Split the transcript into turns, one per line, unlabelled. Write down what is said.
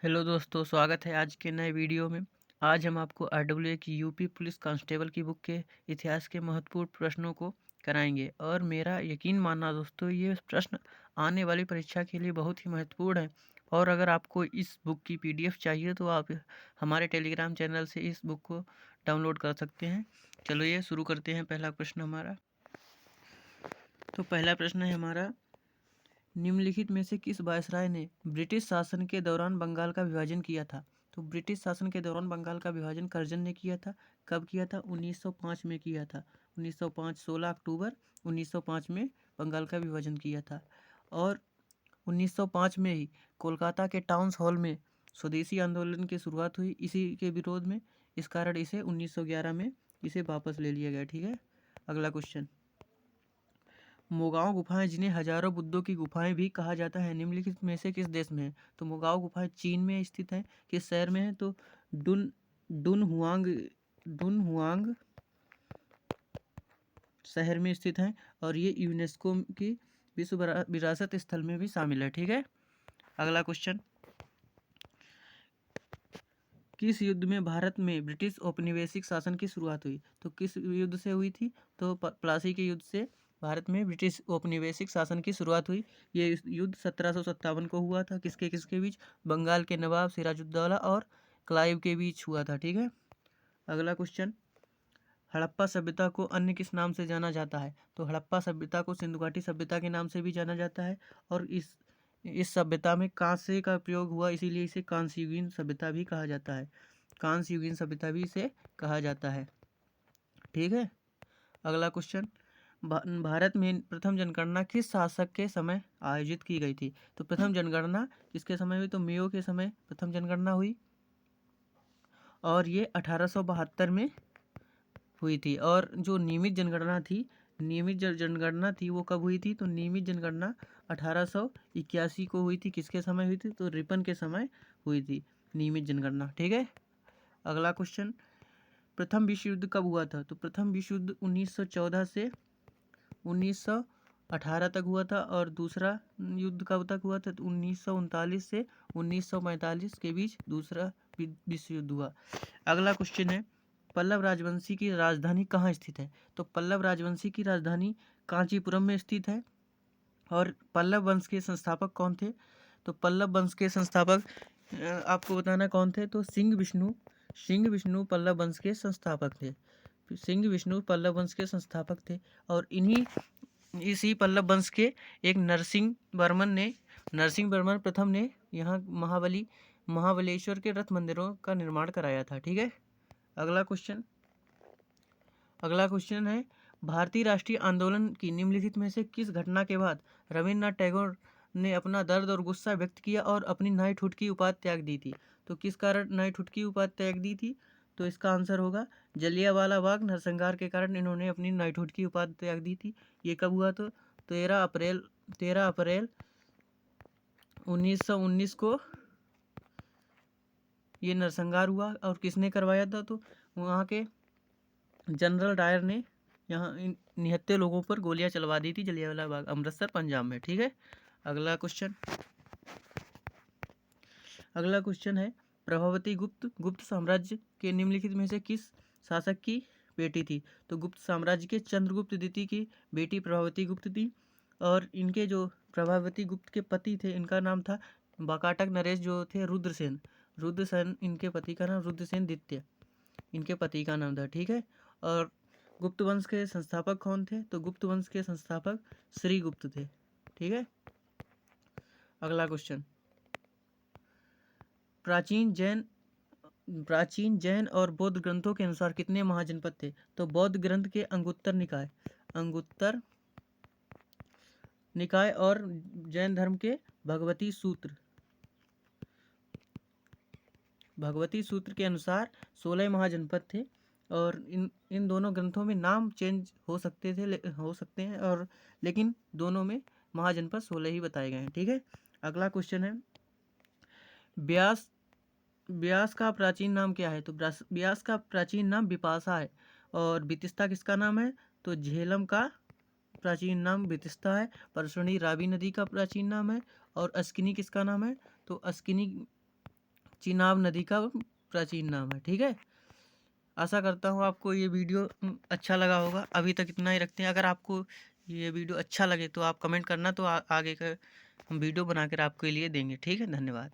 Hello दोस्तों, स्वागत है आज के नए वीडियो में। आज हम आपको आरडब्ल्यूए की यूपी पुलिस कांस्टेबल की बुक के इतिहास के महत्वपूर्ण प्रश्नों को कराएंगे और मेरा यकीन मानना दोस्तों, ये प्रश्न आने वाली परीक्षा के लिए बहुत ही महत्वपूर्ण है। और अगर आपको इस बुक की पीडीएफ चाहिए तो आप हमारे टेलीग्राम चैनल से इस बुक को डाउनलोड कर सकते हैं। चलो ये शुरू करते हैं। पहला प्रश्न हमारा, तो पहला प्रश्न है हमारा, निम्नलिखित में से किस वायसराय ने ब्रिटिश शासन के दौरान बंगाल का विभाजन किया था? तो ब्रिटिश शासन के दौरान बंगाल का विभाजन कर्जन ने किया था। कब किया था? 1905 में किया था। 1905 16 अक्टूबर 1905 में बंगाल का विभाजन किया था। और 1905 में ही कोलकाता के टाउन्स हॉल में स्वदेशी आंदोलन की शुरुआत हुई इसी के विरोध में। इस कारण इसे 1911 में इसे वापस ले लिया गया। ठीक है, अगला क्वेश्चन, मोगांव गुफाएं, जिन्हें हजारों बुद्धों की गुफाएं भी कहा जाता है, निम्नलिखित में से किस देश में है? तो मोगांव गुफाएं चीन में स्थित है। किस शहर में है? तो डुन डुनहुआंग डुनहुआंग शहर में स्थित है। और ये यूनेस्को की विश्व विरासत स्थल में भी शामिल है। ठीक है, अगला क्वेश्चन, किस युद्ध में भारत में ब्रिटिश औपनिवेशिक शासन की शुरुआत हुई? तो किस युद्ध से हुई थी? तो प्लासी के युद्ध से भारत में ब्रिटिश औपनिवेशिक शासन की शुरुआत हुई। ये युद्ध 1757 को हुआ था। किसके किसके बीच? बंगाल के नवाब सिराजुद्दौला और क्लाइव के बीच हुआ था। ठीक है, अगला क्वेश्चन, हड़प्पा सभ्यता को अन्य किस नाम से जाना जाता है? तो हड़प्पा सभ्यता को सिंधु घाटी सभ्यता के नाम से भी जाना जाता है। और इस सभ्यता में कांसे का प्रयोग हुआ, इसीलिए इसे कांस्ययुगीन सभ्यता भी कहा जाता है। कांस्ययुगीन सभ्यता भी इसे कहा जाता है। ठीक है, अगला क्वेश्चन, भारत में प्रथम जनगणना किस शासक के समय आयोजित की गई थी? तो प्रथम जनगणना किसके समय हुई? तो मेयो के समय प्रथम जनगणना हुई और ये 1872 में हुई थी। और जो नियमित जनगणना थी, जनगणना थी वो कब हुई थी? तो नियमित जनगणना 1881 को हुई थी। किसके समय हुई थी? तो रिपन के समय हुई थी नियमित जनगणना। ठीक है, अगला क्वेश्चन, प्रथम विश्व युद्ध कब हुआ था? तो प्रथम विश्व युद्ध 1914 से 1918 तक हुआ था। और दूसरा युद्ध कब तक हुआ था? तो 1939 से 1945 के बीच दूसरा विश्व युद्ध हुआ। अगला क्वेश्चन है, पल्लव राजवंशी की राजधानी कहाँ स्थित है? तो पल्लव राजवंशी की राजधानी कांचीपुरम में स्थित है। और पल्लव वंश के संस्थापक कौन थे? तो पल्लव वंश के संस्थापक आपको बताना कौन थे? तो सिंह विष्णु पल्लव वंश के संस्थापक थे। सिंह विष्णु पल्लव वंश के संस्थापक थे। और इसी पल्लव वंश के एक नरसिंह वर्मन प्रथम ने यहाँ महाबलेश्वर के रथ मंदिरों का निर्माण कराया था। ठीक है, अगला क्वेश्चन है, भारतीय राष्ट्रीय आंदोलन की निम्नलिखित में से किस घटना के बाद रविन्द्रनाथ टैगोर ने अपना दर्द और गुस्सा व्यक्त किया और अपनी नाइटहुड की उपाधि त्याग दी थी? तो किस कारण नाइटहुड की उपाधि त्याग दी थी? तो इसका आंसर होगा जलियांवाला बाग नरसंहार के कारण इन्होंने अपनी नाइटहुड की उपाधि त्याग दी थी। ये कब हुआ? तो 13 अप्रैल 1919 को ये नरसंहार हुआ। और किसने करवाया था? तो वहाँ के जनरल डायर ने यहाँ इन निहत्थे लोगों पर गोलियां चलवा दी थी जलियांवाला बाग, अमृतसर, पंजाब में। ठीक है, अगला क्वेश्चन है, प्रभावती गुप्त साम्राज्य के निम्नलिखित में से किस शासक की बेटी थी? तो गुप्त साम्राज्य के चंद्रगुप्त द्वितीय की बेटी प्रभावती गुप्त थी। और इनके जो प्रभावती गुप्त के पति थे, इनका नाम था वाकाटक नरेश, जो थे रुद्रसेन इनके पति का नाम, रुद्रसेन द्वितीय इनके पति का नाम था। ठीक है, और गुप्त वंश के संस्थापक कौन थे? तो गुप्त वंश के संस्थापक श्रीगुप्त थे। ठीक है, अगला क्वेश्चन, प्राचीन जैन और बौद्ध ग्रंथों के अनुसार कितने महाजनपद थे? तो बौद्ध ग्रंथ के अंगुत्तर निकाय और जैन धर्म के भगवती सूत्र के अनुसार 16 महाजनपद थे। और इन दोनों ग्रंथों में नाम चेंज हो सकते हैं, और लेकिन दोनों में महाजनपद 16 ही बताए गए हैं। ठीक है, अगला क्वेश्चन है, ब्यास का प्राचीन नाम क्या है? तो ब्यास का प्राचीन नाम बिपाशा है। और बितिस्ता किसका नाम है? तो झेलम का प्राचीन नाम बितिस्ता है। परसुणी रावी नदी का प्राचीन नाम है। और अस्किनी किसका नाम है? तो अस्किनी चिनाब नदी का प्राचीन नाम है। ठीक है, आशा करता हूँ आपको ये वीडियो अच्छा लगा होगा। अभी तक इतना ही रखते हैं। अगर आपको ये वीडियो अच्छा लगे तो आप कमेंट करना, तो आगे का हम वीडियो बनाकर आपके लिए देंगे। ठीक है, धन्यवाद।